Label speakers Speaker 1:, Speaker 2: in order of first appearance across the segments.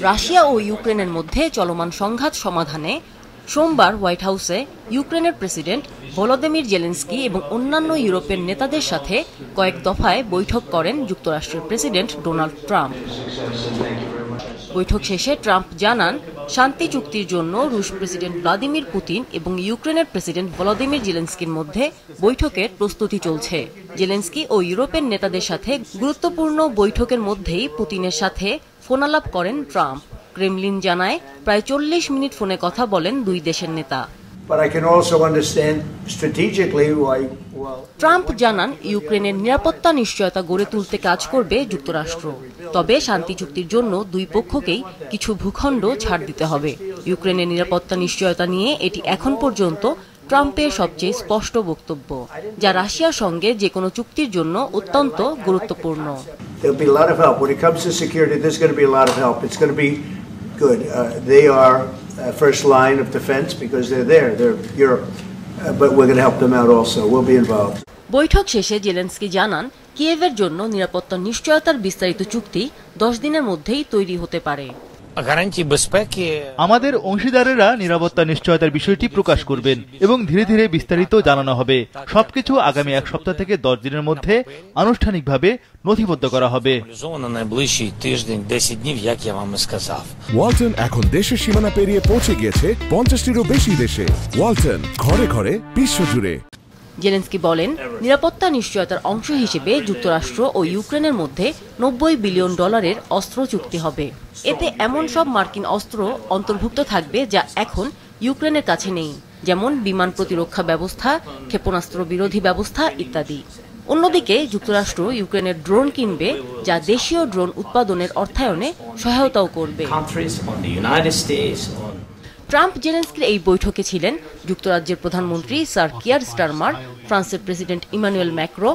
Speaker 1: Russia ও ইউক্রেনের মধ্যে চলমান সংঘাত সমাধানে সোমবার হোয়াইট হাউসে ইউক্রেনের প্রেসিডেন্ট ভলোদিমির জেলেনস্কি এবং অন্যান্য ইউরোপের নেতাদের সাথে কয়েক দফায় বৈঠক করেন যুক্তরাষ্ট্রের প্রেসিডেন্ট ডোনাল্ড ট্রাম্প। বৈঠক শেষে ট্রাম্প জানান, শান্তি চুক্তির জন্য রুশ প্রেসিডেন্ট ভ্লাদিমির পুতিন এবং ইউক্রেনের প্রেসিডেন্ট ভলোদিমির জেলেনস্কির মধ্যে বৈঠকের প্রস্তুতি চলছে। জেলেনস্কি ও ইউরোপের নেতাদের সাথে গুরুত্বপূর্ণ বৈঠকের মধ্যেই পুতিনের সাথে ফোনালাপ করেন ট্রাম্প। ক্রেমলিন জানায়, প্রায় 40 মিনিট ফোনে কথা বলেন দুই দেশের নেতা। ট্রাম্প জানান, ইউক্রেনের নিরাপত্তা নিশ্চয়তা গড়ে তুলতে কাজ করবে যুক্তরাষ্ট্র। তবে শান্তি চুক্তির জন্য দুই পক্ষকেই কিছু ভূখণ্ড ছাড় দিতে হবে। ইউক্রেনের নিরাপত্তা নিশ্চয়তা নিয়ে এটি এখন পর্যন্ত ট্রাম্পের সবচেয়ে স্পষ্ট বক্তব্য, যা রাশিয়ার সঙ্গে যে কোনো চুক্তির জন্য অত্যন্ত গুরুত্বপূর্ণ।
Speaker 2: First line of defense because they're Europe, but we're going to help them out also. We'll be involved.
Speaker 1: বৈঠক শেষে জেলেনস্কি জানান, কিয়েভের জন্য নিরাপত্তা নিশ্চয়তার বিস্তারিত চুক্তি 10 দিনের মধ্যেই তৈরি হতে পারে।
Speaker 3: আমাদের অংশীদারেরা নিরাপত্তা নিশ্চয়তার বিষয়টি প্রকাশ করবেন এবং ধীরে ধীরে বিস্তারিত জানানো হবে। সবকিছু আগামী 1 সপ্তাহ থেকে 10 দিনের মধ্যে আনুষ্ঠানিকভাবে নথিবদ্ধ করা হবে।
Speaker 4: ওয়ালটন এখন দেশের সীমানা পেরিয়ে পৌঁছে গিয়েছে 50টিরও বেশি দেশে। ওয়ালটন, ঘরে ঘরে, বিশ্বজুড়ে।
Speaker 1: জেলেনস্কি বলেন, নিরাপত্তা নিশ্চয়তার অংশ হিসেবে যুক্তরাষ্ট্র ও ইউক্রেনের মধ্যে $90 বিলিয়ন অস্ত্র চুক্তি হবে। এতে এমন সব মার্কিন অস্ত্র অন্তর্ভুক্ত থাকবে যা এখন ইউক্রেনের কাছে নেই, যেমন বিমান প্রতিরক্ষা ব্যবস্থা, ক্ষেপণাস্ত্র বিরোধী ব্যবস্থা ইত্যাদি। অন্যদিকে যুক্তরাষ্ট্র ইউক্রেনের ড্রোন কিনবে, যা দেশীয় ড্রোন উৎপাদনের অর্থায়নে সহায়তাও করবে। ট্রাম্প জেলেনস্কির এই বৈঠকে ছিলেন যুক্তরাজ্যের প্রধানমন্ত্রী স্যার কিয়ার স্টারমার, ফ্রান্সের প্রেসিডেন্ট ইমানুয়েল ম্যাক্রো,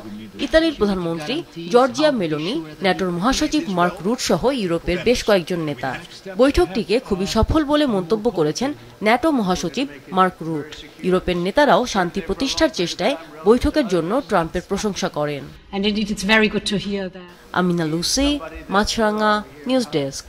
Speaker 1: ইতালির প্রধানমন্ত্রী জর্জিয়া মেলোনি, ন্যাটোর মহাসচিব মার্ক রুট সহ ইউরোপের বেশ কয়েকজন নেতা। বৈঠকটিকে খুবই সফল বলে মন্তব্য করেছেন ন্যাটো মহাসচিব মার্ক রুট। ইউরোপের নেতারাও শান্তি প্রতিষ্ঠার চেষ্টায় বৈঠকের জন্য ট্রাম্পের প্রশংসা করেন। আমিনা লুসি, মাছরাঙা, নিউজ ডেস্ক।